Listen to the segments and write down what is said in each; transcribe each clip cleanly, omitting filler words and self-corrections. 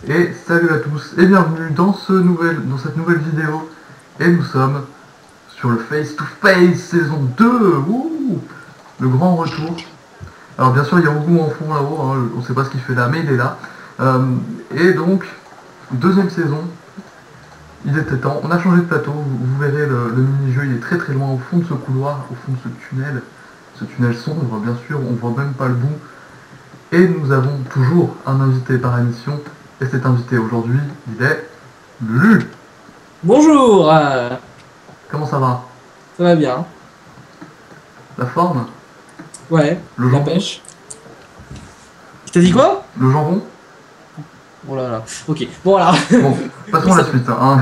Et salut à tous et bienvenue dans cette nouvelle vidéo. Et nous sommes sur le Face to Face saison 2. Wouh, le grand retour. Alors bien sûr il y a Ougou en fond là-haut, hein, on sait pas ce qu'il fait là, mais il est là. Et donc, deuxième saison, il était temps. On a changé de plateau, vous verrez le mini-jeu, il est très très loin au fond de ce couloir, au fond de ce tunnel sombre bien sûr, on voit même pas le bout. Et nous avons toujours un invité par émission. Et cet invité aujourd'hui, il est Lulu. Bonjour, Comment ça va? ça va bien? La forme? Ouais, Le la jambon? pêche. Je t'ai dit quoi? Le jambon? Oh là là, ok, bon voilà. Bon, passons à la suite. Hein.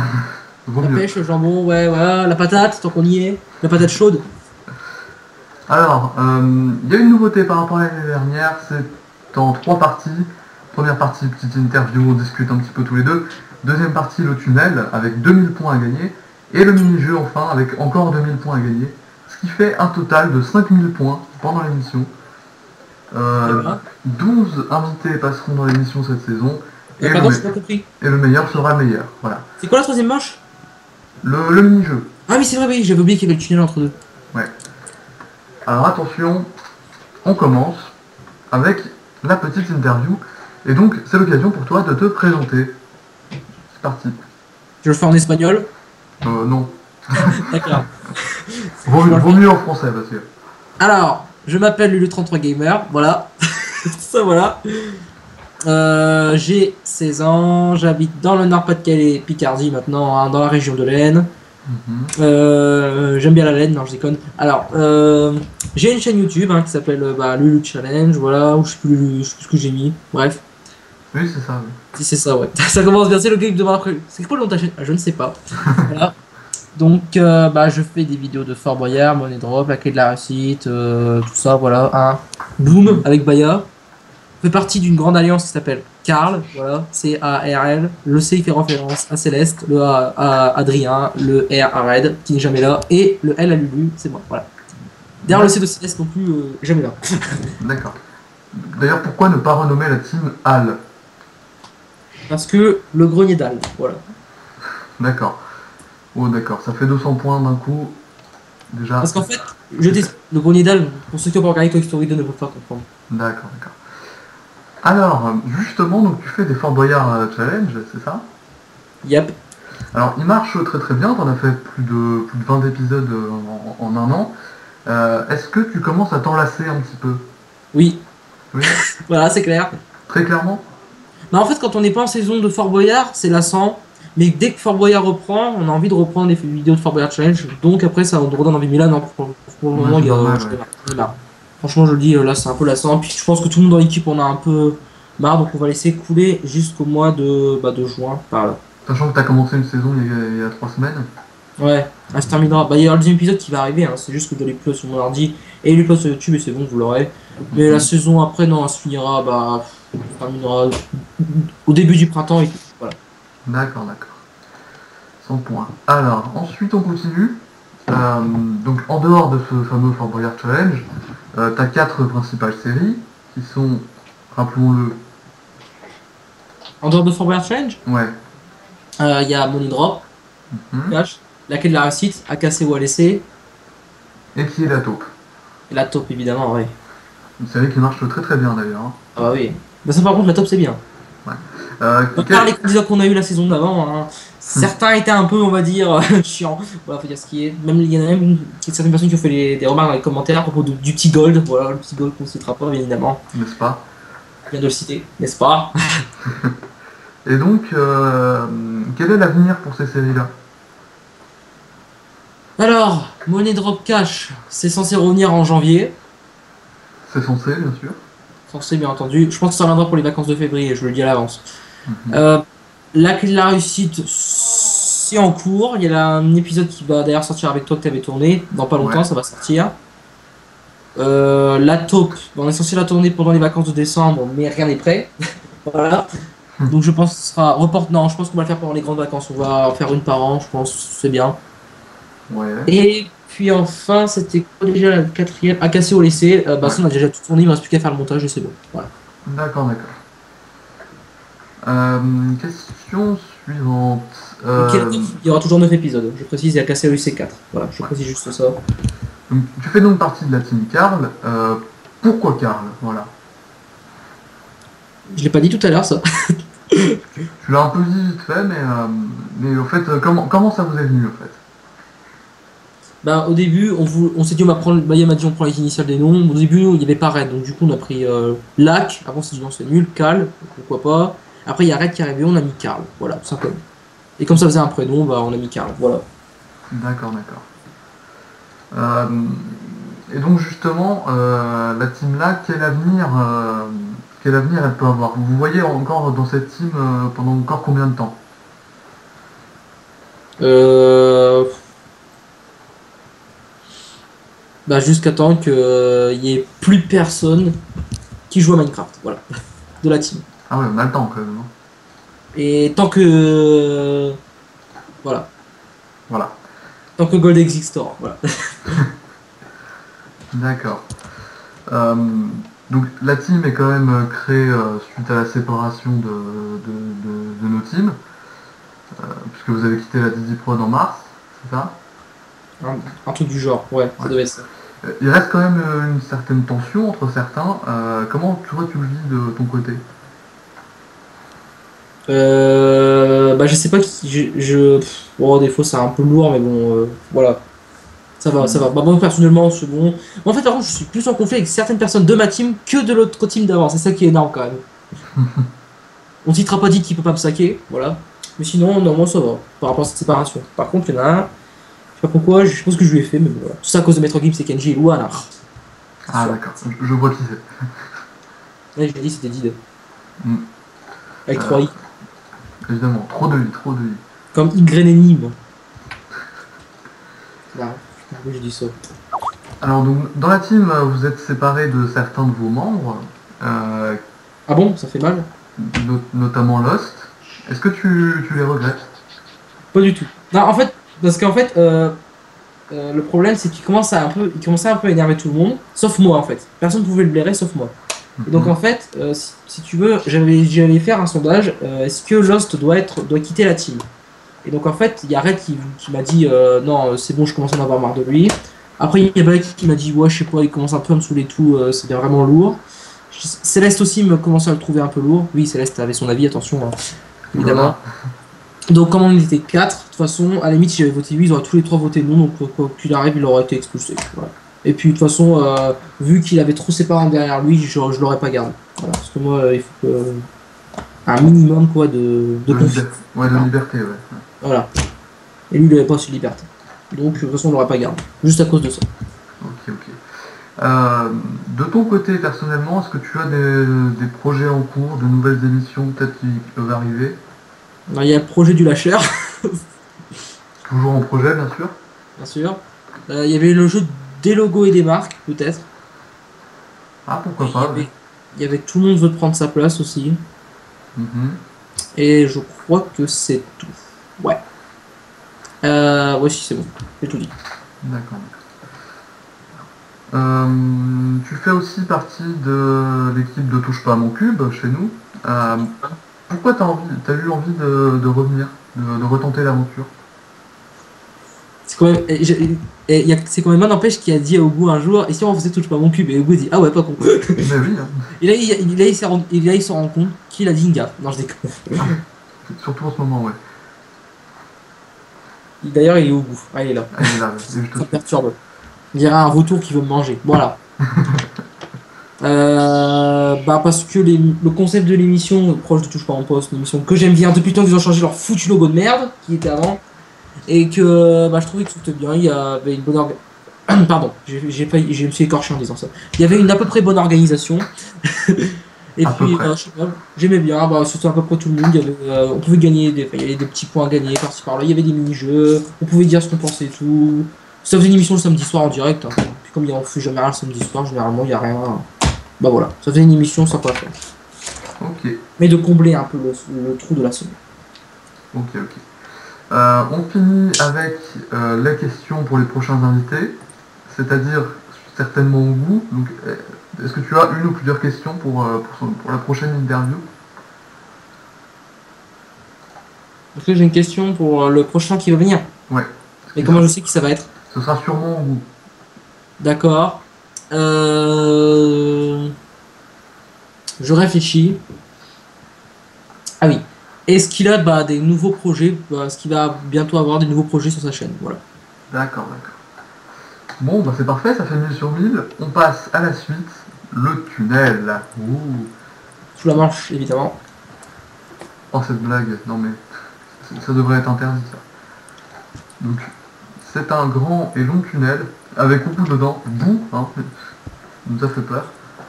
Vaut La mieux. pêche, le jambon, ouais, voilà, la patate, tant qu'on y est. La patate chaude. Alors, il y a une nouveauté par rapport à l'année dernière. C'est en 3 parties. Première partie, petite interview, on discute un petit peu tous les deux. Deuxième partie, le tunnel, avec 2000 points à gagner. Et le mini-jeu, enfin, avec encore 2000 points à gagner. Ce qui fait un total de 5000 points pendant l'émission. Et voilà. 12 invités passeront dans l'émission cette saison. Et Pardon, j'ai pas compris. le meilleur sera le meilleur. Voilà. C'est quoi la troisième manche? Le mini-jeu. Ah oui, c'est vrai, oui, j'avais oublié qu'il y avait le tunnel entre deux. Ouais. Alors attention, on commence avec la petite interview. Et donc, c'est l'occasion pour toi de te présenter. C'est parti. Je le fais en espagnol. Non. D'accord. Vaut mieux en français, parce que... Alors, je m'appelle Lulu33 Gamer, voilà. Ça, voilà. J'ai 16 ans, j'habite dans le Nord-Pas-de-Calais, Picardie maintenant, hein, dans la région de l'Aisne. J'aime bien la laine, non je déconne. Alors, j'ai une chaîne YouTube hein, qui s'appelle Lulu Challenge, voilà, ou je sais plus ce que j'ai mis, bref. Oui, c'est ça. Oui. Si c'est ça, ouais. Ça commence bien, c'est le gars qui me demande après. C'est quoi le nom de ta chaîne? Ah, je ne sais pas. Voilà. Donc, je fais des vidéos de Fort Boyard, Money Drop, la clé de la réussite, tout ça, voilà. Hein. Boom avec Baya. Fait partie d'une grande alliance qui s'appelle Carl, voilà, C-A-R-L. Le C il fait référence à Céleste, le A à Adrien, le R à Red, qui n'est jamais là, et le L à Lulu, c'est moi, voilà. D'ailleurs, le C de Céleste non plus, jamais là. D'accord. D'ailleurs, pourquoi ne pas renommer la team Al? Parce que le grenier dalle, voilà. D'accord. Oh, d'accord. Ça fait 200 points d'un coup. Déjà. Parce qu'en fait, le grenier dalle, pour ceux qui ont pas regardé Toy Story 2, ne peuvent pas comprendre. D'accord, d'accord. Alors, justement, donc tu fais des Fort Boyard Challenge, c'est ça? Yep. Alors, il marche très très bien, t'en as fait plus de 20 épisodes en un an. Est-ce que tu commences à t'enlacer un petit peu? Oui. Oui, Voilà, c'est clair. très clairement? Mais en fait, quand on n'est pas en saison de Fort Boyard, c'est lassant. Mais dès que Fort Boyard reprend, on a envie de reprendre les vidéos de Fort Boyard Challenge. Donc après, ça nous redonne envie. Mais là, non, pour le moment, Ouais, c'est il y a, normal, j'en ai ouais. marre, j'en ai marre. Franchement, je le dis, là, c'est un peu lassant. Puis je pense que tout le monde dans l'équipe en a un peu marre. Donc on va laisser couler jusqu'au mois de juin. Par là. Sachant que t'as commencé une saison il y a 3 semaines. Ouais, ça se terminera. Il y a le deuxième épisode qui va arriver. Hein. C'est juste que je dois l'upload sur mon ordi et l'upload sur YouTube et c'est bon, vous l'aurez. Mais la saison après, non, elle se finira. Elle se terminera au début du printemps et tout. Voilà. D'accord, d'accord. 100 points. Alors, ensuite on continue. Donc en dehors de ce fameux Fort Boyard Challenge, t'as 4 principales séries qui sont, rappelons-le, En dehors de Fort Boyard Challenge, ouais. il y a Money Drop, Mhm. Cash, la clé de la réussite, AKC ou ALC, Et qui est la taupe. et la top évidemment, ouais. Une série qui marche très très bien d'ailleurs. Hein. Ah bah oui. Bah ça par contre, la top c'est bien. À part les candidats qu'on a eu la saison d'avant, hein, certains étaient un peu, on va dire, chiants. Voilà, faut dire ce qui est. Même il y en a même certaines personnes qui ont fait des remarques dans les commentaires à propos du petit gold. Voilà, le petit gold qu'on ne citera pas, bien évidemment. N'est-ce pas? Je viens de le citer, n'est-ce pas? Et donc, quel est l'avenir pour ces séries-là? Alors, Money Drop Cash, c'est censé revenir en janvier. C'est censé, bien sûr. Censé, bien entendu. Je pense que ça reviendra pour les vacances de février, je le dis à l'avance. Mhm. La clé de la réussite, c'est en cours. Il y a un épisode qui va d'ailleurs sortir avec toi que tu avais tourné. Dans pas longtemps, Ouais. ça va sortir. La taupe, on est censé la tourner pendant les vacances de décembre, mais rien n'est prêt. Voilà. Donc je pense que ce sera report. Non, je pense qu'on va le faire pendant les grandes vacances. On va en faire une par an, je pense, c'est bien. Ouais. Et puis enfin, c'était quoi déjà la quatrième? AKC au lycée. Ça, on a déjà tout tourné, il ne reste plus qu'à faire le montage et c'est bon. Voilà. D'accord, d'accord. Question suivante. Il y aura toujours 9 épisodes. Je précise, il y a qu'à CEC 4. Voilà, je précise juste ça. Donc, tu fais donc partie de la team Karl. Pourquoi Karl? Voilà. Je l'ai pas dit tout à l'heure, ça. Tu l'as un peu dit vite fait, mais au fait, comment ça vous est venu, au fait? Bah, au début, on s'est dit, Maya m'a dit, on prend les initiales des noms. Au début, il y avait pas Red, donc du coup, on a pris Lac. Avant, on s'est dit, non, c'est nul. Cal, pourquoi pas. Après, il y a Red qui est arrivé, on a mis Karl. Voilà, tout simplement. Et comme ça faisait un prénom, bah, on a mis Karl. Voilà. D'accord, d'accord. Et donc, justement, la team là, quel avenir elle peut avoir? Vous voyez encore dans cette team pendant encore combien de temps? Bah, jusqu'à temps qu'il y ait plus personne qui joue à Minecraft. Voilà. De la team. Ah ouais, on a le temps quand même. Hein. Et tant que. Voilà. Voilà. Tant que Gold existe, voilà. D'accord. Donc la team est quand même créée suite à la séparation de nos teams, puisque vous avez quitté la Didi Prod en mars, c'est ça? Un truc du genre, ouais, ça devait être ça. Il reste quand même une certaine tension entre certains. Comment toi tu le vis de ton côté? Bah, je sais pas qui. Bon, des fois, c'est un peu lourd, mais bon, voilà. Ça va, ça va. Bah, moi, personnellement, c'est bon. En fait, par contre, je suis plus en conflit avec certaines personnes de ma team que de l'autre team d'avant. C'est ça qui est énorme quand même. On citera pas dit qui peut pas me saquer, voilà. Mais sinon, non, moi ça va, par rapport à cette séparation. Par contre, il y en a un, je sais pas pourquoi, je pense que je lui ai fait, mais bon, voilà. Tout ça à cause de Maître Gibbs et Kenji et Luana. Ah d'accord, je vois qui c'est. Ouais, je l'ai dit, c'était Did. Mm. Avec 3 I. Évidemment, trop de i, trop de i. Comme Y moi. Là, pourquoi j'ai dit ça. Alors donc, dans la team, vous êtes séparés de certains de vos membres, Ah bon, ça fait mal? notamment Lost. Est-ce que tu les regrettes? Pas du tout. Non, en fait, parce qu'en fait, le problème c'est qu'il commençait un peu à énerver tout le monde, sauf moi en fait. Personne ne pouvait le blairer sauf moi. Et donc en fait, si tu veux, j'allais faire un sondage, est-ce que Lost doit quitter la team? Et donc en fait, il y a Red qui m'a dit non, c'est bon, je commence à en avoir marre de lui. Après, il y a Balek qui m'a dit ouais, je sais pas, il commence un peu à me saouler tout, c'est vraiment lourd. Céleste aussi me commençait à le trouver un peu lourd. Oui, Céleste avait son avis, attention, hein, évidemment. Donc, comme on était 4, de toute façon, à la limite, si j'avais voté lui, ils auraient tous les 3 voté non, donc quoi qu'il arrive, il aurait été expulsé. Voilà. Et puis, de toute façon, vu qu'il avait trop ses parents derrière lui, je l'aurais pas gardé. Voilà, parce que moi, il faut que. Un minimum, quoi, de confiance. Ouais, de liberté, ouais. Voilà. Et lui, il avait pas aussi de liberté. Donc, de toute façon, on l'aurait pas gardé. Juste à cause de ça. Ok, ok. De ton côté, personnellement, est-ce que tu as des projets en cours, de nouvelles émissions peut-être qui peuvent arriver? Alors, il y a le projet du lâcheur. Toujours en projet, bien sûr. Bien sûr. Il y avait le jeu des logos et des marques, peut-être. Ah, pourquoi pas. Il y avait tout le monde veut prendre sa place aussi. Et je crois que c'est tout. Ouais. Ouais, si, c'est bon. J'ai tout dit. D'accord. Tu fais aussi partie de l'équipe de Touche pas à mon cube chez nous. Pourquoi t'as eu envie de revenir, de retenter l'aventure? C'est quand même, c'est quand même un n'empêche qui a dit à Ogu un jour, et si on faisait Touche pas à mon cube, et Ogu dit ah ouais, pas con. Mais oui. Hein. Et là il se rend compte qu'il a dit une gaffe. Non, je déconne. Surtout en ce moment, ouais. D'ailleurs, il est au bout. Ah, il est là. Ah, il est là, Ça perturbe. Il y a un retour qui veut me manger. Voilà. Bah parce que le concept de l'émission, proche de Touche pas en poste, une émission que j'aime bien depuis le temps qu'ils ont changé leur foutu logo de merde, qui était avant, et que bah, je trouvais que c'était bien, il y avait une bonne organisation. Pardon, je me suis écorché en disant ça. Il y avait une à peu près bonne organisation. Et puis, j'aimais bien, bah, c'était à peu près tout le monde. On pouvait gagner, il y avait des petits points à gagner par-ci par-là. Il y avait des mini-jeux, on pouvait dire ce qu'on pensait et tout. Ça faisait une émission le samedi soir en direct. Hein. Puis comme il n'y en fait jamais rien le samedi soir, généralement il n'y a rien. Bah voilà, ça faisait une émission sympa à faire. Ok. Mais de combler un peu le trou de la semaine. Ok, ok. On finit avec les questions pour les prochains invités, c'est-à-dire certainement au bout. Donc, est-ce que tu as une ou plusieurs questions pour la prochaine interview? Parce que j'ai une question pour le prochain qui va venir. Ouais. Mais comment je sais qui ça va être? Ce sera sûrement vous. D'accord. Je réfléchis. Ah oui. Est-ce qu'il a des nouveaux projets? Est-ce qu'il va bientôt avoir des nouveaux projets sur sa chaîne? Voilà. D'accord, d'accord. Bon, bah c'est parfait, ça fait 1000 sur 1000. On passe à la suite, le tunnel. Ouh. Sous la manche, évidemment. Oh, cette blague, non mais ça devrait être interdit ça. Donc, c'est un grand et long tunnel avec beaucoup dedans. Boum, hein, ça nous a fait peur.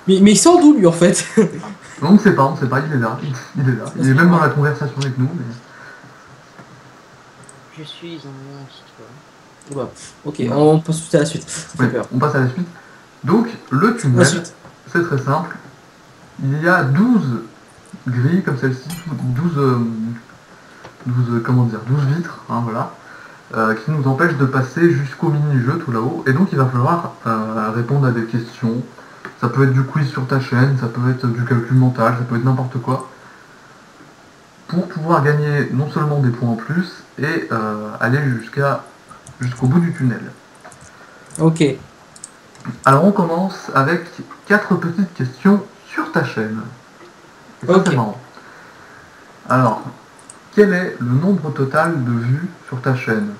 Mais il sort d'où lui en fait? On ne sait pas, il est là. Il est là. Il est même dans la conversation avec nous. Mais... Je suis un monstre. Bah, ok, on passe tout à la suite. Ça fait Ouais, peur. on passe à la suite. Donc, le La tunnel, suite. c'est très simple. Il y a 12 grilles comme celle-ci, 12 vitres, hein, voilà, qui nous empêchent de passer jusqu'au mini-jeu tout là-haut. Et donc, il va falloir répondre à des questions. Ça peut être du quiz sur ta chaîne, ça peut être du calcul mental, ça peut être n'importe quoi. Pour pouvoir gagner non seulement des points en plus, et aller jusqu'au bout du tunnel. Ok. Alors on commence avec 4 petites questions sur ta chaîne. Et ça Ok. c'est marrant. Alors, quel est le nombre total de vues sur ta chaîne?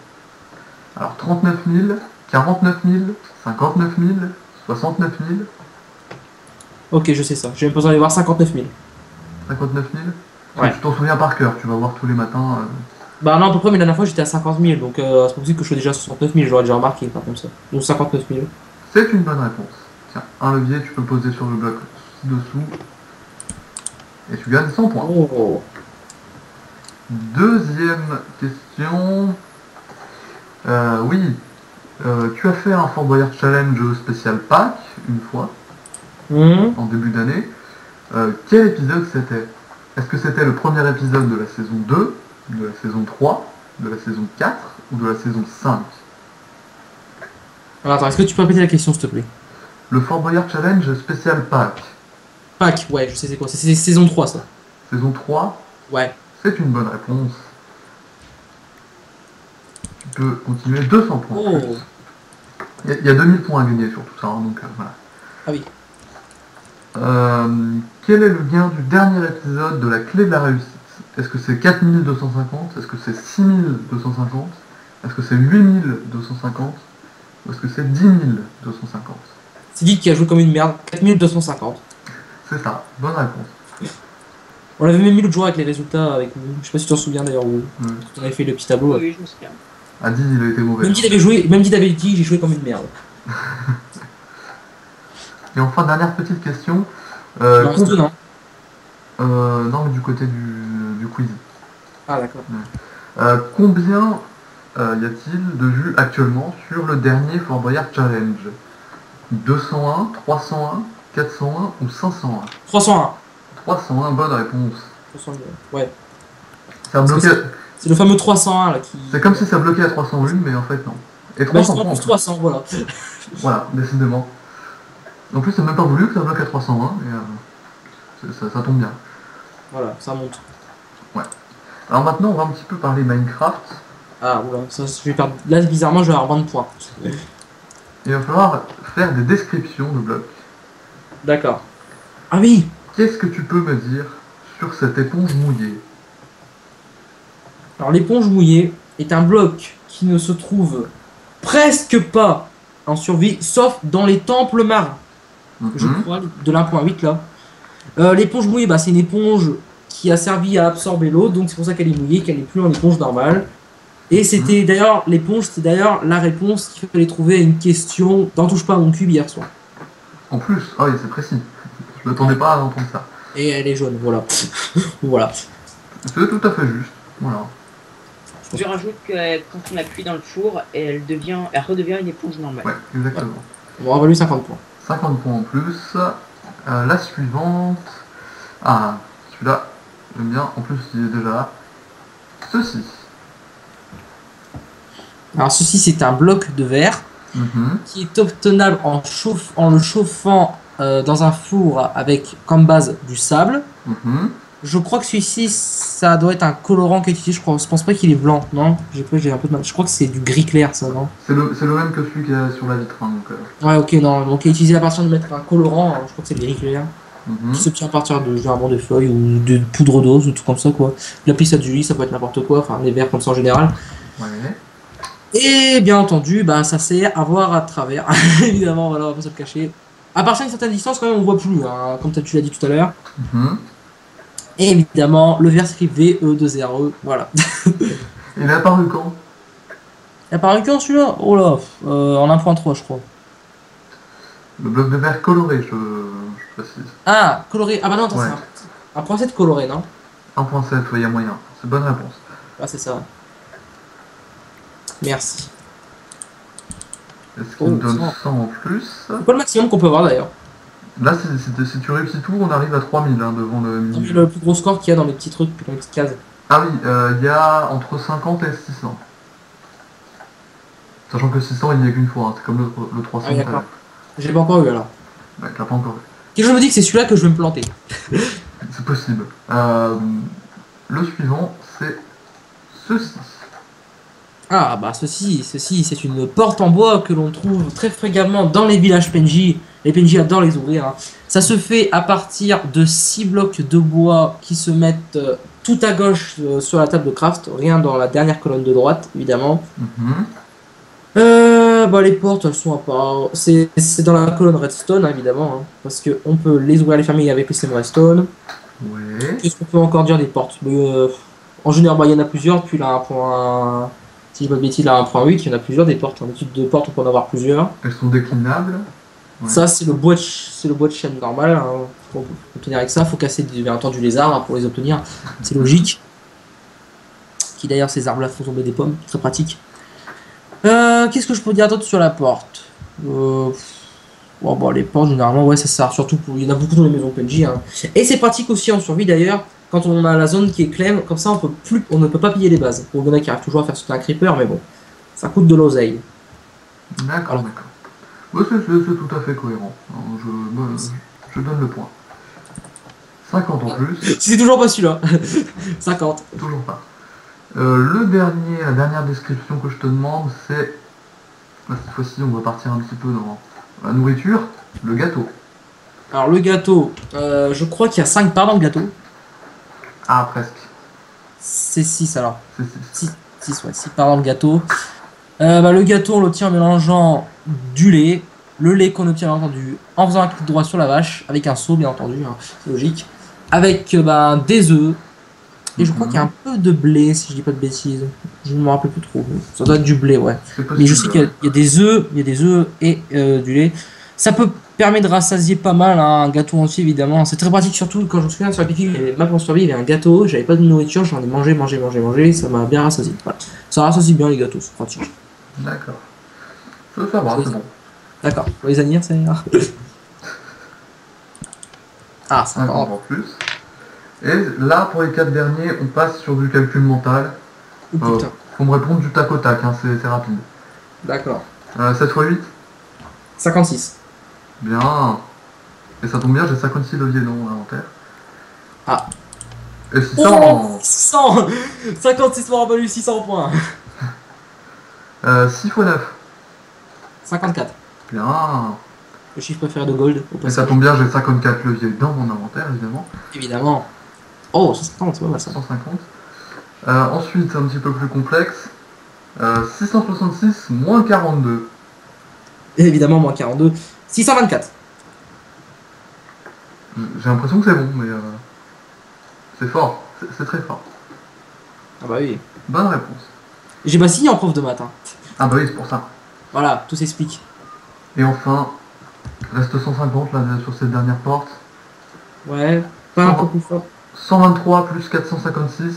Alors 39 000, 49 000, 59 000, 69 000, Ok, je sais ça. J'ai même besoin d'aller voir 59 000. 59 000? Ouais. Tu t'en souviens par cœur, tu vas voir tous les matins. Bah non, à peu près, mais la dernière fois j'étais à 50 000, donc c'est possible que je sois déjà à 69 000, j'aurais déjà remarqué, pas comme ça. Donc 59 000. C'est une bonne réponse. Tiens, un levier, tu peux poser sur le bloc ci-dessous. Et tu gagnes 100 points. Oh. Deuxième question. Oui, tu as fait un Fort Boyard Challenge spécial Pâques une fois, en début d'année. Quel épisode c'était? Est-ce que c'était le premier épisode de la saison 2, de la saison 3, de la saison 4 ou de la saison 5? Alors attends, est-ce que tu peux répéter la question s'il te plaît? Le Fort Boyard Challenge spécial Pâques, Pâques, ouais, je sais c'est quoi, c'est saison 3 ça. saison 3, Ouais. c'est une bonne réponse. Tu peux continuer 200 points. Oh. Il y a 2000 points à gagner sur tout ça, hein, donc voilà. Ah oui. Quel est le gain du dernier épisode de la clé de la réussite? Est-ce que c'est 4250? Est-ce que c'est 6250? Est-ce que c'est 8250? Ou est-ce que c'est 10 250? C'est dit qui a joué comme une merde, 4250. C'est ça, bonne réponse. On l'avait même mis l'autre jour avec les résultats avec nous. Je sais pas si tu t'en souviens d'ailleurs où Ouais. on avait fait le petit tableau. Oui, je me souviens. Adi, il a été mauvais. Même dit t'avais dit j'ai joué comme une merde. Et enfin, dernière petite question. Il en reste deux, non? Non, mais du côté du quiz. Ah d'accord. Combien y a-t-il de vues actuellement sur le dernier Fort Boyard Challenge? 201, 301, 401 ou 501? 301. 301, bonne réponse. 301. Ouais. Ça a Parce que bloqué... c'est le fameux 301 là qui. C'est comme si ça bloquait à 301, mais en fait non. Et Bah 300 justement points. plus 300, voilà. Voilà, décidément. En plus, c'est même pas voulu que ça bloque à 301, et ça tombe bien. Voilà, ça monte. Alors maintenant, on va un petit peu parler Minecraft. Ah oula, ça je vais perdre. Là bizarrement je vais avoir 20 points. Il va falloir faire des descriptions de blocs. D'accord. Ah oui. Qu'est-ce que tu peux me dire sur cette éponge mouillée? Alors l'éponge mouillée est un bloc qui ne se trouve presque pas en survie, sauf dans les temples marins. Je crois, de l'1.8 là. L'éponge mouillée, c'est une éponge qui a servi à absorber l'eau, donc c'est pour ça qu'elle est mouillée, qu'elle n'est plus en éponge normale. Et c'était d'ailleurs, l'éponge, c'était d'ailleurs la réponse qu'il fallait trouver à une question d'en touche pas à mon cube hier soir. En plus, ah oui, c'est précis. Je m'attendais pas à entendre ça. Et elle est jaune, voilà. Voilà. C'est tout à fait juste. Voilà. Je rajoute que quand on appuie dans le four, elle redevient une éponge normale. Ouais, exactement. On va lui 50 points. 50 points en plus. La suivante. Ah, celui-là, j'aime bien. En plus, il est déjà là. Ceci. Alors ceci c'est un bloc de verre qui est obtenable en le chauffant dans un four avec comme base du sable. Je crois que celui-ci, ça doit être un colorant qui est utilisé, je crois. Je pense pas qu'il est blanc, non? J'ai un peu de mal. Je crois que c'est du gris clair, ça, non? C'est le même que celui qui est sur la vitre, hein, donc... Ouais, ok, non. Donc, il est utilisé à partir de mettre un colorant, je crois que c'est le gris clair, mhm. qui s'obtient à partir de, généralement, de feuilles ou de poudre d'eau, ou tout comme ça, quoi. L'appli, ça du lit, ça peut être n'importe quoi, enfin, des verres comme ça en général. Ouais. Et bien entendu, bah, ça sert à voir à travers. Évidemment, voilà, on va pas se le cacher. À partir d'une certaine distance, quand même, on voit plus, hein, comme tu l'as dit tout à l'heure. Mhm. Et évidemment, le verre s'écrit VE2RE, voilà. Il est apparu quand? Il a apparu quand celui-là? Oh là, en 1.3 je crois. Le bloc de verre coloré, je précise. Ah, coloré. Ah bah non, attends, Ouais. c'est un 1.7 coloré, non? 1.7, il y a moyen. C'est bonne réponse. Ah, c'est ça. Merci. Est-ce qu'il Oh, me donne c'est bon. 100 en plus? C'est quoi le maximum qu'on peut avoir d'ailleurs? Là, si tu réussis tout, on arrive à 3000 hein, devant le C'est mini-jeu. le plus gros score qu'il y a dans mes petits trucs, dans mes petites cases. Ah oui, il y a entre 50 et 600. Sachant que 600, il n'y a qu'une fois, hein, c'est comme le 300. Ah oui, d'accord. Je l'ai pas encore eu alors. Ouais, tu l'as pas encore eu. Et je me dis que c'est celui-là que je vais me planter. C'est possible. Le suivant, c'est ceci. Ah bah ceci c'est une porte en bois que l'on trouve très fréquemment dans les villages PNJ. Les PNJ adorent les ouvrir. Hein. Ça se fait à partir de 6 blocs de bois qui se mettent tout à gauche sur la table de craft, rien dans la dernière colonne de droite évidemment. Mhm. Bah les portes elles sont à part. C'est dans la colonne redstone hein, évidemment, hein, parce que on peut les ouvrir les fermer avec le système redstone. Ouais. Qu'est-ce qu'on peut encore dire des portes? En général bah, il y en a plusieurs, puis là 1.1. Si je dis pas de bêtises, là 1.8, il y en a plusieurs des portes. En étude de portes, on peut en avoir plusieurs. Elles sont déclinables. Ouais. Ça, c'est le bois de chaîne normal. Hein. Pour obtenir avec ça, il faut casser bien entendu les arbres hein, pour les obtenir. C'est logique. Qui d'ailleurs, ces arbres-là font tomber des pommes. Très pratique. Qu'est-ce que je peux dire d'autre sur la porte bon, les portes, généralement, ouais, ça sert surtout pour. Il y en a beaucoup dans les maisons PNJ. Hein. Et c'est pratique aussi en survie d'ailleurs. Quand on a la zone qui est claire, comme ça on ne peut pas piller les bases. Pour le gars qui arrive toujours à faire sauter un creeper, mais bon, ça coûte de l'oseille. D'accord, Alors. d'accord. Ouais, c'est tout à fait cohérent. Alors, je donne le point. 50 en plus. Si c'est toujours pas celui-là. 50. Toujours pas. La dernière description que je te demande, c'est... Cette fois-ci, on va partir un petit peu dans la nourriture. Le gâteau. Alors le gâteau, je crois qu'il y a 5 parts dans le gâteau. Ah, presque. C'est 6 alors. C'est 6 ouais, 6 parts dans le gâteau. Le gâteau, on l'obtient en mélangeant du lait. Le lait qu'on obtient, bien entendu, en faisant un clic droit sur la vache, avec un seau, bien entendu, hein, c'est logique. Avec des œufs. Et je crois qu'il y a un peu de blé, si je dis pas de bêtises. Je ne me rappelle plus trop. Ça doit être du blé, ouais. Mais je sais qu'il y a des œufs, et du lait. Ça peut permettre de rassasier pas mal hein, un gâteau entier, évidemment. C'est très pratique, surtout quand je me souviens sur la pique, ma pour survie, il y avait un gâteau, j'avais pas de nourriture, j'en ai mangé, ça m'a bien rassasié. Voilà. Ça rassasie bien les gâteaux, c'est pratique. D'accord. Ça va, c'est bon. D'accord, pour les anniversaires. Ah, ça 50 en plus. Et là, pour les 4 derniers, on passe sur du calcul mental. Oh, putain. Faut me répondre du tac au tac, hein, c'est rapide. D'accord. 7 x 8 56. Bien. Et ça tombe bien, j'ai 56 leviers dans mon inventaire. Ah. Et 600 600 56 m'aura valu 600 points. 6 x 9. 54. Bien. Le chiffre préféré de Gold. Et ça tombe bien, j'ai 54 leviers dans mon inventaire, évidemment. Évidemment. Oh, 150, c'est pas mal ça. 150. Ensuite, c'est un petit peu plus complexe. 666 moins 42. Et évidemment, moins 42. 624. J'ai l'impression que c'est bon, mais c'est fort. C'est très fort. Ah bah oui. Bonne réponse. J'ai pas signé en prof de maths. Hein. Ah bah oui, c'est pour ça. Voilà, tout s'explique. Et enfin, reste 150 là sur cette dernière porte. Ouais, pas un peu plus fort. 123 plus 456.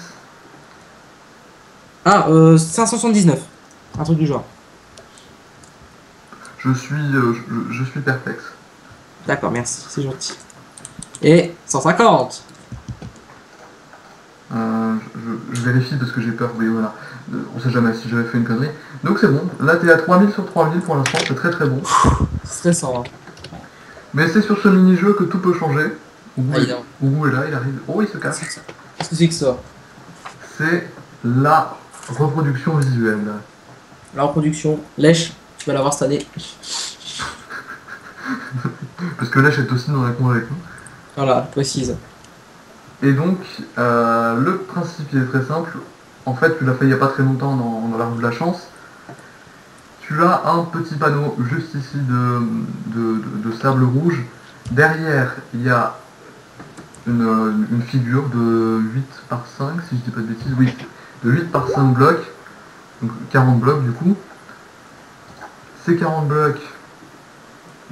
Ah, 579. Un truc du genre. Je suis perplexe. D'accord, merci, c'est gentil. Et 150. Je vérifie parce que j'ai peur, oui voilà. On sait jamais si j'avais fait une connerie. Donc c'est bon, là t'es à 3000 sur 3000 pour l'instant, c'est très très bon. Stressant. Hein. Mais c'est sur ce mini-jeu que tout peut changer. Ah, il est là. Ougou est là, il arrive. Oh, il se cache. Qu'est-ce que c'est que ça? C'est la reproduction visuelle. La reproduction. Lèche, tu vas l'avoir cette année. Parce que Lèche est aussi dans la con avec nous. Voilà, précise. Et donc, le principe il est très simple. En fait, tu l'as fait il n'y a pas très longtemps dans la roue de la chance. Tu as un petit panneau juste ici de sable rouge. Derrière, il y a une figure de 8 par 5, si je dis pas de bêtises, oui, de 8 par 5 blocs, donc 40 blocs du coup. Ces 40 blocs,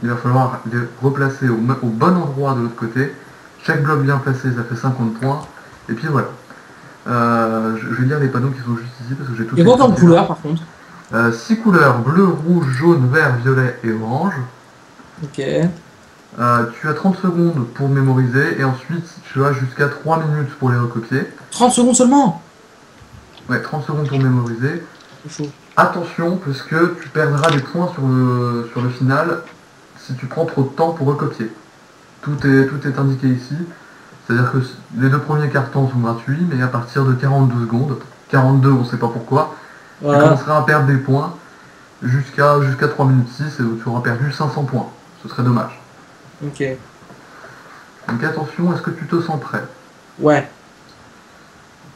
il va falloir les replacer au bon endroit de l'autre côté. Chaque bloc bien placé, ça fait 50 points. Et puis voilà. Je vais lire les panneaux qui sont juste ici parce que j'ai tout. Il y a quoi comme couleur par contre? 6 couleurs, bleu, rouge, jaune, vert, violet et orange. Ok. Tu as 30 secondes pour mémoriser et ensuite tu as jusqu'à 3 minutes pour les recopier. 30 secondes seulement? Ouais, 30 secondes pour mémoriser. C'est chaud. Attention, parce que tu perdras des points sur le final si tu prends trop de temps pour recopier. Tout est indiqué ici. C'est-à-dire que les 2 premiers cartons sont gratuits, mais à partir de 42 secondes, 42 on ne sait pas pourquoi, Voilà. tu commenceras à perdre des points jusqu'à 3 minutes 6 et où tu auras perdu 500 points. Ce serait dommage. Ok. Donc attention, est-ce que tu te sens prêt? Ouais.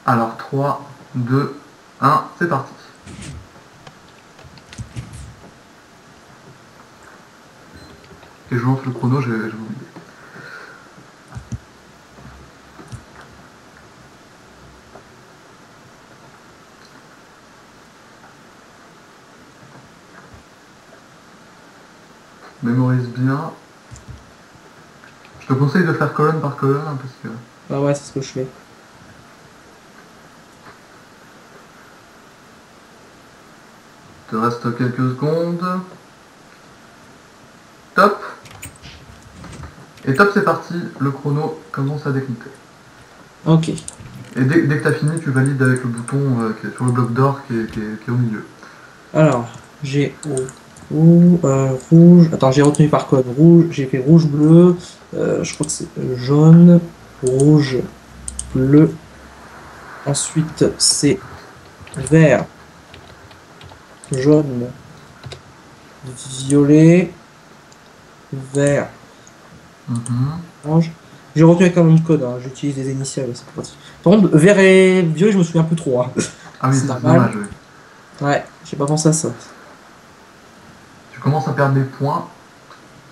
Alors 3, 2, 1, c'est parti. Et je lance le chrono, j'ai oublié. Mémorise bien. Je te conseille de faire colonne par colonne hein, parce que... Bah ouais, c'est ce que je fais. Il te reste quelques secondes. Top. Et top, c'est parti. Le chrono commence à décompter. Ok. Et dès que tu as fini, tu valides avec le bouton qui est sur le bloc d'or qui est au milieu. Alors, j'ai rouge. Attends, j'ai retenu par code rouge. J'ai fait rouge, bleu. Je crois que c'est jaune, rouge, bleu. Ensuite, c'est vert, jaune, violet, vert, orange. J'ai retenu avec un nom de code. Hein. J'utilise des initiales. C'est pratique. Par contre, vert et violet, je me souviens plus trop. Hein. Ah oui, C'est c'est normal. dommage. Oui. Ouais, j'ai pas pensé à ça. Tu commences à perdre des points.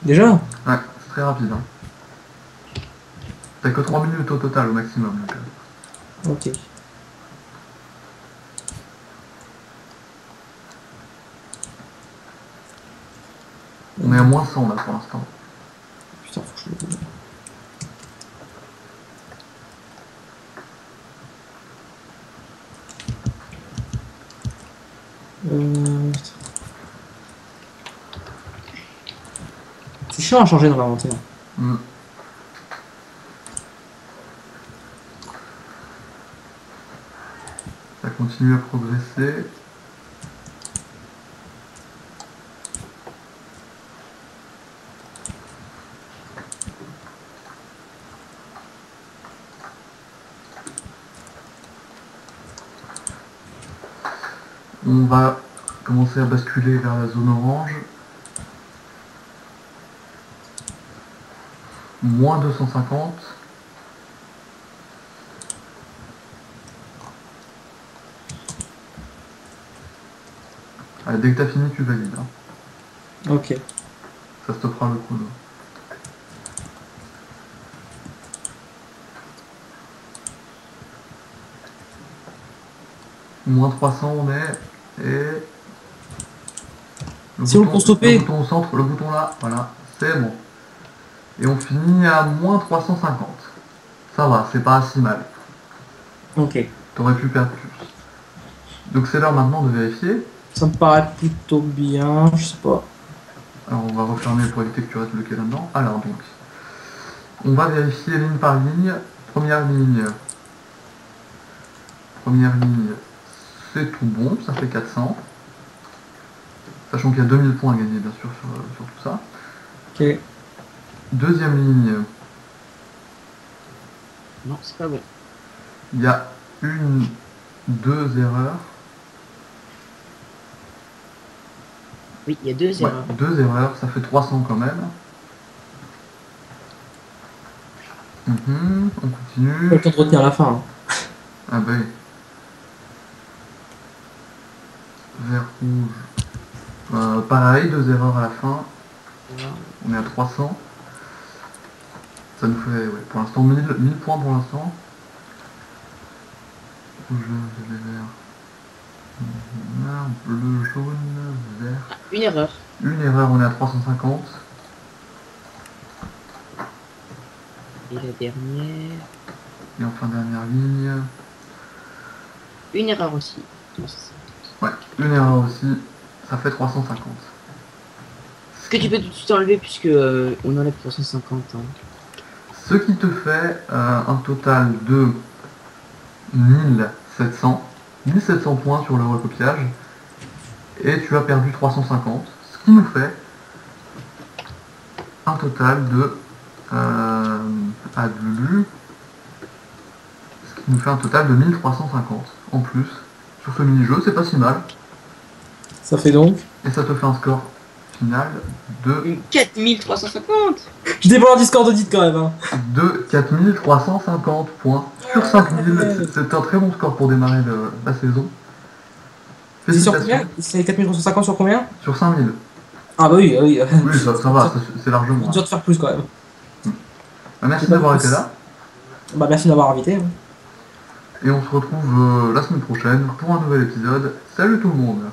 Déjà? Ouais, c'est très rapide. Hein. T'as que 3 minutes au total au maximum. Donc, Ok. on est à moins 100 là pour l'instant. Putain, faut que je le... C'est chiant à changer dans l'inventaire. Ça continue à progresser. On va commencer à basculer vers la zone orange. Moins 250. Allez, dès que tu as fini, tu valides. Hein. Ok. Ça stoppera le chrono. Moins 300 on est. Et... C'est où pour stopper? Le bouton au centre, le bouton là, voilà, c'est bon. Et on finit à moins 350. Ça va, c'est pas si mal. Ok. T'aurais pu perdre plus. Donc c'est l'heure maintenant de vérifier. Ça me paraît plutôt bien, je sais pas. Alors on va refermer pour éviter que tu restes bloqué là-dedans. Alors donc, on va vérifier ligne par ligne. Première ligne, c'est tout bon, ça fait 400. Sachant qu'il y a 2000 points à gagner bien sûr sur tout ça. Ok. Deuxième ligne, Non, c'est pas bon. Il y a deux erreurs. Oui, il y a 2 Ouais, erreurs. 2 erreurs, ça fait 300 quand même. On Pas continue. le temps de retenir la fin. Hein. Ah bah oui. Vert rouge. Pareil, 2 erreurs à la fin. Voilà. On est à 300. Ça nous fait, ouais, pour l'instant, 1000 points pour l'instant. Rouge, violet, vert. Bleu, jaune, vert. Ah, une erreur. Une erreur, on est à 350. Et la dernière. Et enfin, dernière ligne. Une erreur aussi. Non, c'est ça. Ouais, une erreur aussi. Ça fait 350. Ce que tu peux tout de suite enlever puisque on enlève 350. Hein. Ce qui te fait un total de 1700 points sur le recopiage. Et tu as perdu 350. Ce qui nous fait un total de... Adlu. Ce qui nous fait un total de 1350 en plus. Sur ce mini-jeu, c'est pas si mal. Ça fait donc. Et ça te fait un score final de 4350. Je déborde un Discord audit quand même. Hein. de 4350 points sur 5000. C'est un très bon score pour démarrer la saison. C'est sur Félicitations. combien? C'est 4350 sur combien? Sur 5000. Ah bah oui, oui. Oui, ça va, c'est largement. C'est dur de faire plus quand même. Merci d'avoir été là. Bah merci d'avoir invité. Ouais. Et on se retrouve la semaine prochaine pour un nouvel épisode. Salut tout le monde!